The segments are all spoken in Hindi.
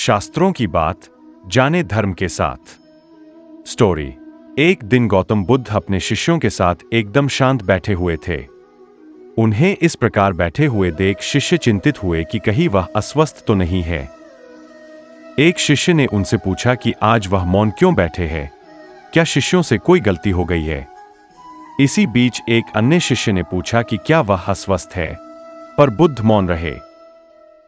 शास्त्रों की बात जाने धर्म के साथ। स्टोरी। एक दिन गौतम बुद्ध अपने शिष्यों के साथ एकदम शांत बैठे हुए थे। उन्हें इस प्रकार बैठे हुए देख शिष्य चिंतित हुए कि कहीं वह अस्वस्थ तो नहीं है। एक शिष्य ने उनसे पूछा कि आज वह मौन क्यों बैठे हैं? क्या शिष्यों से कोई गलती हो गई है? इसी बीच एक अन्य शिष्य ने पूछा कि क्या वह अस्वस्थ है? पर बुद्ध मौन रहे।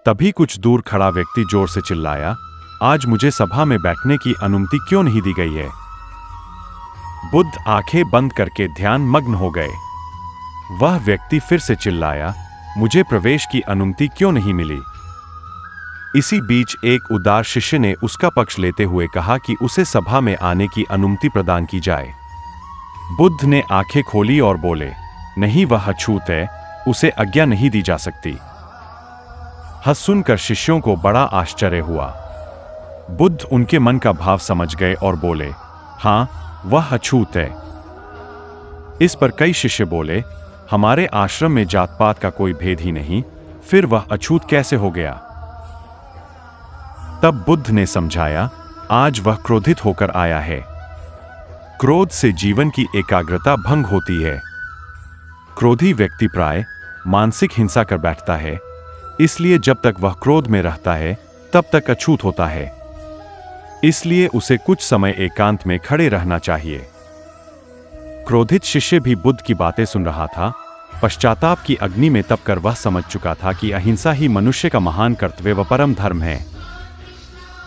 तभी कुछ दूर खड़ा व्यक्ति जोर से चिल्लाया, आज मुझे सभा में बैठने की अनुमति क्यों नहीं दी गई है? बुद्ध आंखें बंद करके ध्यान मग्न हो गए। वह व्यक्ति फिर से चिल्लाया, मुझे प्रवेश की अनुमति क्यों नहीं मिली? इसी बीच एक उदार शिष्य ने उसका पक्ष लेते हुए कहा कि उसे सभा में आने की अनुमति प्रदान की जाए। बुद्ध ने आंखें खोली और बोले, नहीं, वह अछूत है, उसे आज्ञा नहीं दी जा सकती। सुनकर शिष्यों को बड़ा आश्चर्य हुआ। बुद्ध उनके मन का भाव समझ गए और बोले, हाँ, वह अछूत है। इस पर कई शिष्य बोले, हमारे आश्रम में जात पात का कोई भेद ही नहीं, फिर वह अछूत कैसे हो गया? तब बुद्ध ने समझाया, आज वह क्रोधित होकर आया है। क्रोध से जीवन की एकाग्रता भंग होती है। क्रोधी व्यक्ति प्राय मानसिक हिंसा कर बैठता है, इसलिए जब तक वह क्रोध में रहता है तब तक अछूत होता है। इसलिए उसे कुछ समय एकांत में खड़े रहना चाहिए। क्रोधित शिष्य भी बुद्ध की बातें सुन रहा था। पश्चाताप की अग्नि में तपकर वह समझ चुका था कि अहिंसा ही मनुष्य का महान कर्तव्य व परम धर्म है।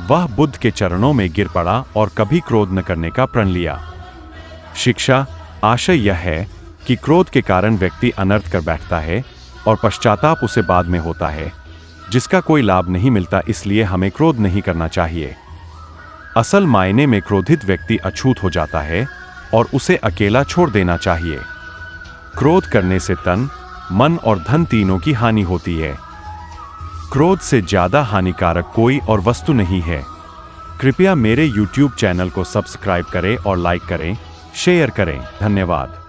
वह बुद्ध के चरणों में गिर पड़ा और कभी क्रोध न करने का प्रण लिया। शिक्षा आशय यह है कि क्रोध के कारण व्यक्ति अनर्थ कर बैठता है और पश्चाताप उसे बाद में होता है, जिसका कोई लाभ नहीं मिलता। इसलिए हमें क्रोध नहीं करना चाहिए। असल मायने में क्रोधित व्यक्ति अछूत हो जाता है और उसे अकेला छोड़ देना चाहिए। क्रोध करने से तन, मन और धन तीनों की हानि होती है। क्रोध से ज्यादा हानिकारक कोई और वस्तु नहीं है। कृपया मेरे YouTube चैनल को सब्सक्राइब करें और लाइक करें, शेयर करें। धन्यवाद।